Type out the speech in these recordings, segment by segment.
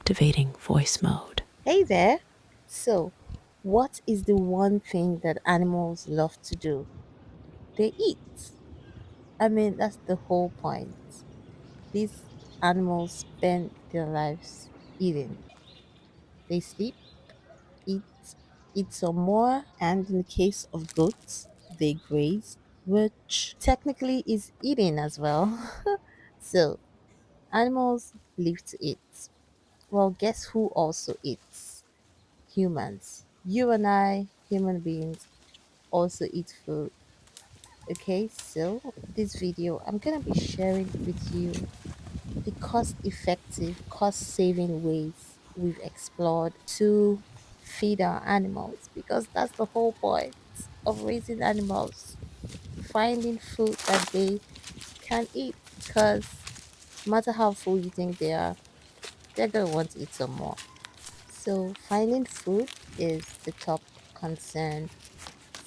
activating voice mode. Hey there. So, what is the one thing that animals love to do? They eat. I mean, that's the whole point. These animals spend their lives eating. They sleep, eat, eat some more, and in the case of goats, they graze, which technically is eating as well. So, animals live to eat. Well, guess who also eats? Humans. You and I, human beings, also eat food. Okay, so this video I'm gonna be sharing with you the cost effective, cost saving ways we've explored to feed our animals because that's the whole point of raising animals, finding food that they can eat because no matter how full you think they are, they're gonna want to eat some more. So finding food is the top concern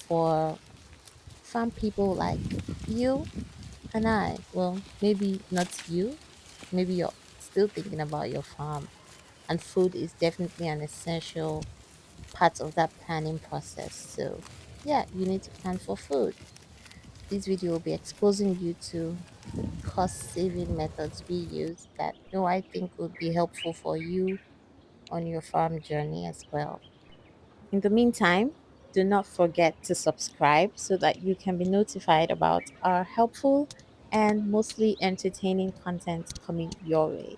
for farm people like you and I. Well, maybe not you. Maybe you're still thinking about your farm. And food is definitely an essential part of that planning process. So, yeah, you need to plan for food. This video will be exposing you to cost saving methods we use that I think would be helpful for you on your farm journey as well. In the meantime, do not forget to subscribe so that you can be notified about our helpful and mostly entertaining content coming your way.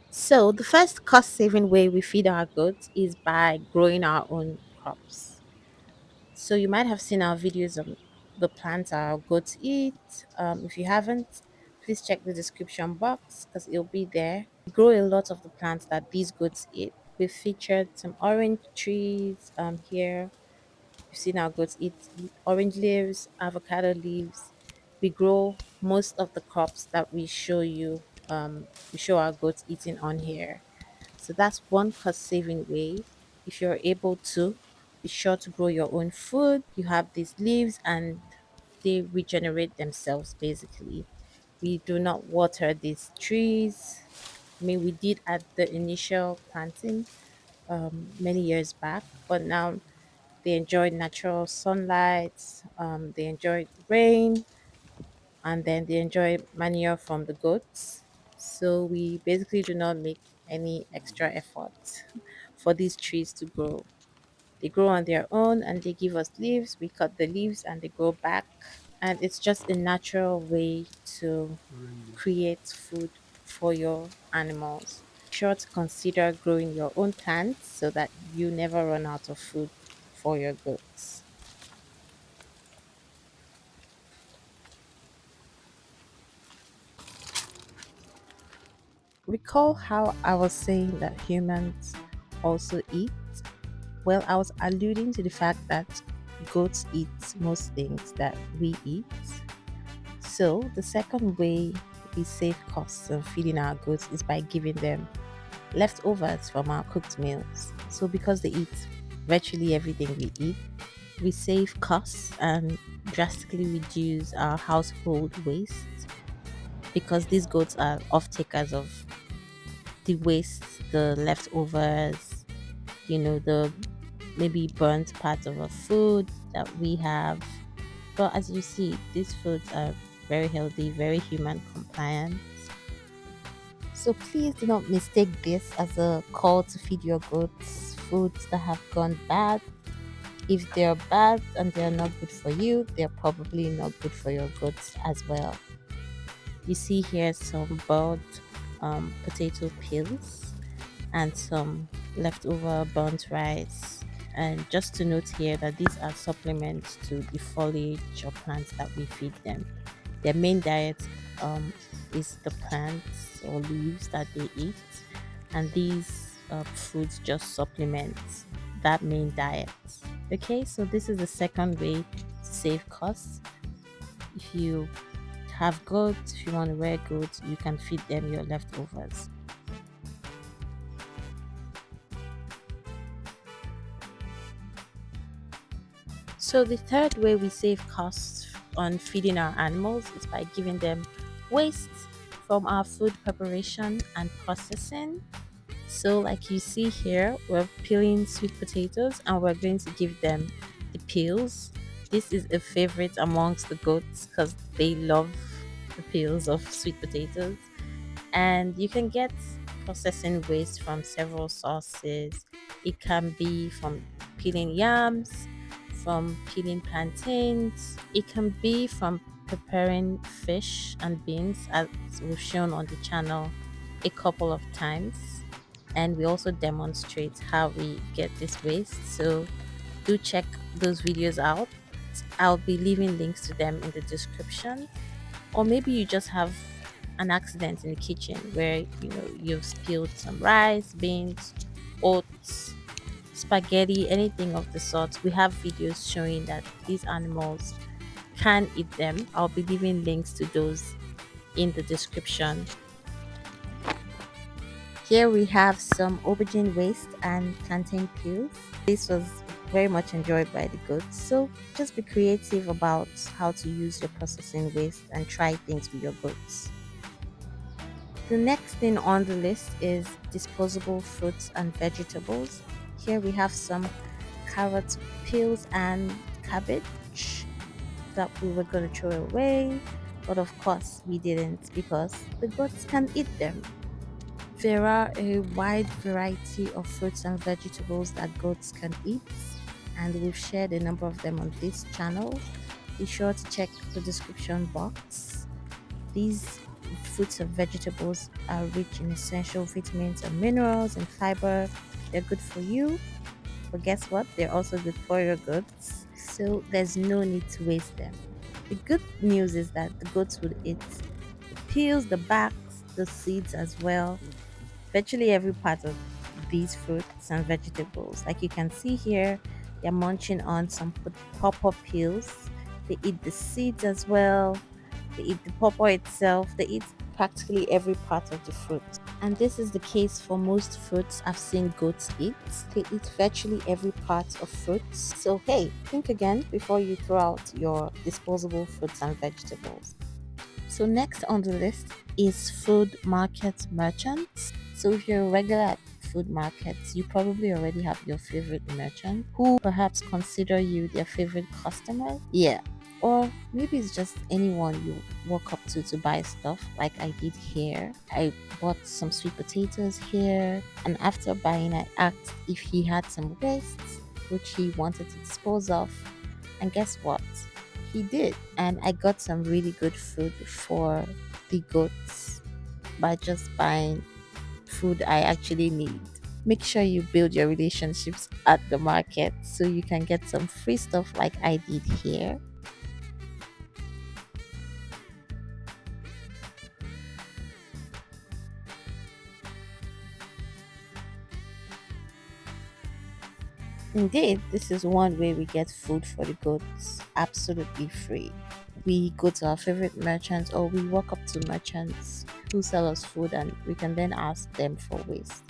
So, the first cost saving way we feed our goats is by growing our own crops. So, you might have seen our videos on the plants our goats eat. If you haven't, please check the description box because it'll be there. We grow a lot of the plants that these goats eat. We've featured some orange trees here. We've seen our goats eat orange leaves, avocado leaves. We grow most of the crops that we show our goats eating on here. So that's one cost saving way. If you're able to, be sure to grow your own food. You have these leaves and they regenerate themselves basically. We do not water these trees. I mean, we did at the initial planting many years back, but now they enjoy natural sunlight, they enjoy rain, and then they enjoy manure from the goats. So we basically do not make any extra effort for these trees to grow. They grow on their own and they give us leaves. We cut the leaves and they grow back. And it's just a natural way to create food for your animals. Be sure to consider growing your own plants so that you never run out of food for your goats. Recall how I was saying that humans also eat? Well, I was alluding to the fact that goats eat most things that we eat. So, the second way we save costs of feeding our goats is by giving them leftovers from our cooked meals. So, because they eat virtually everything we eat, we save costs and drastically reduce our household waste because these goats are off takers of the waste, the leftovers, the maybe burnt parts of a food that we have. But as you see, these foods are very healthy, very human compliant. So please do not mistake this as a call to feed your goats foods that have gone bad. If they're bad and they're not good for you, they're probably not good for your goats as well. You see here some boiled potato peels and some leftover burnt rice. And just to note here that these are supplements to the foliage or plants that we feed them. Their main diet is the plants or leaves that they eat, and these foods just supplement that main diet. Okay, so this is the second way to save costs. If you have goats, if you want to rear goats, you can feed them your leftovers. So the third way we save costs on feeding our animals is by giving them waste from our food preparation and processing. So, like you see here, we're peeling sweet potatoes and we're going to give them the peels. This is a favorite amongst the goats because they love the peels of sweet potatoes. And you can get processing waste from several sources. It can be from peeling yams, from peeling plantains, it can be from preparing fish and beans, as we've shown on the channel a couple of times. And we also demonstrate how we get this waste. So do check those videos out. I'll be leaving links to them in the description. Or maybe you just have an accident in the kitchen where you've spilled some rice, beans, oats, spaghetti, anything of the sort. We have videos showing that these animals can eat them. I'll be leaving links to those in the description. Here we have some aubergine waste and plantain peels. This was very much enjoyed by the goats. So just be creative about how to use your processing waste and try things with your goats. The next thing on the list is disposable fruits and vegetables. Here we have some carrot peels and cabbage that we were going to throw away, but of course we didn't because the goats can eat them. There are a wide variety of fruits and vegetables that goats can eat, and we've shared a number of them on this channel. Be sure to check the description box. These fruits and vegetables are rich in essential vitamins and minerals and fiber. They're good for you, but guess what? They're also good for your goats. So there's no need to waste them. The good news is that the goats would eat the peels, the backs, the seeds as well. Virtually every part of these fruits and vegetables. Like you can see here, they're munching on some pawpaw peels. They eat the seeds as well. They eat the pawpaw itself. They eat practically every part of the fruit. And this is the case for most fruits I've seen goats eat. They eat virtually every part of fruits. So hey, think again before you throw out your disposable fruits and vegetables. So next on the list is food market merchants. So if you're a regular at food markets, you probably already have your favorite merchant who perhaps consider you their favorite customer. Yeah. Or maybe it's just anyone you walk up to buy stuff like I did here. I bought some sweet potatoes here, and after buying I asked if he had some wastes which he wanted to dispose of, and guess what? He did. And I got some really good food for the goats by just buying food I actually need. Make sure you build your relationships at the market so you can get some free stuff like I did here. Indeed, this is one way we get food for the goats absolutely free. We go to our favorite merchants or we walk up to merchants who sell us food and we can then ask them for waste.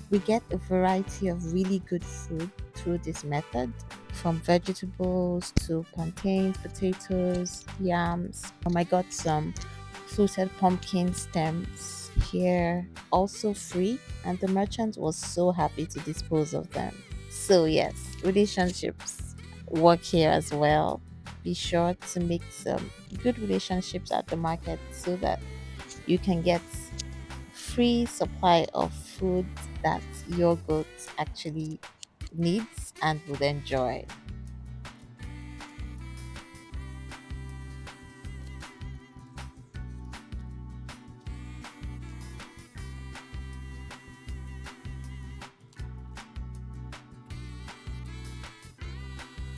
We get a variety of really good food through this method, from vegetables to plantains, potatoes, yams. I got some fluted pumpkin stems here, also free, and the merchant was so happy to dispose of them. So, yes, relationships work here as well. Be sure to make some good relationships at the market so that you can get free supply of food that your goat actually needs and would enjoy.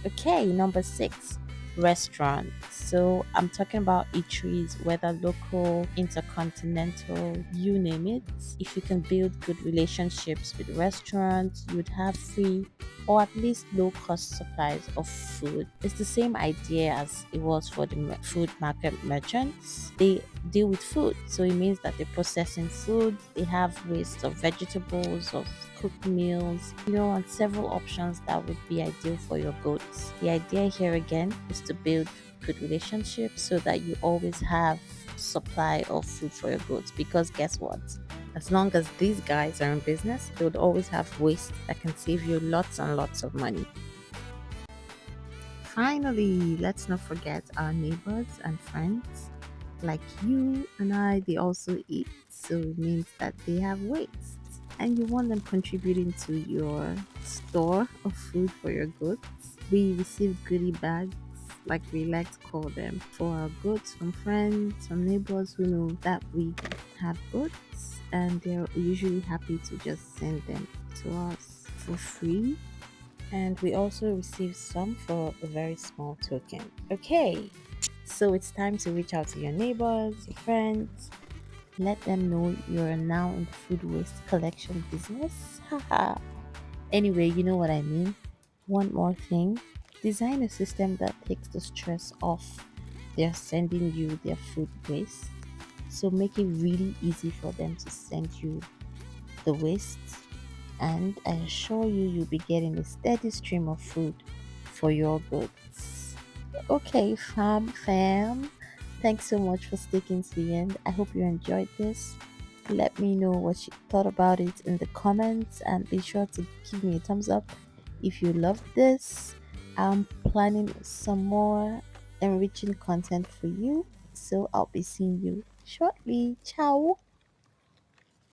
Okay, number six, restaurants. So I'm talking about eateries, whether local, intercontinental, you name it. If you can build good relationships with restaurants, you'd have free or at least low cost supplies of food. It's the same idea as it was for the food market merchants. They deal with food, so it means that they're processing food, they have waste of vegetables, of cooked meals, and several options that would be ideal for your goats. The idea here again is to build good relationships so that you always have supply of food for your goats, because guess what? As long as these guys are in business, they would always have waste that can save you lots and lots of money. Finally, let's not forget our neighbors and friends. Like you and I, they also eat, so it means that they have waste. And you want them contributing to your store of food for your goods. We receive goodie bags, like we like to call them, for our goods from friends, from neighbors who know that we have goods, and they're usually happy to just send them to us for free. And we also receive some for a very small token. Okay, so it's time to reach out to your neighbors, your friends, let them know you're now in the food waste collection business. Haha. Anyway, you know what I mean. One more thing, design a system that takes the stress off they're sending you their food waste. So make it really easy for them to send you the waste, and I assure you, you'll be getting a steady stream of food for your goods. Okay, fam. Thanks so much for sticking to the end. I hope you enjoyed this. Let me know what you thought about it in the comments, and be sure to give me a thumbs up if you loved this. I'm planning some more enriching content for you, so I'll be seeing you shortly. Ciao.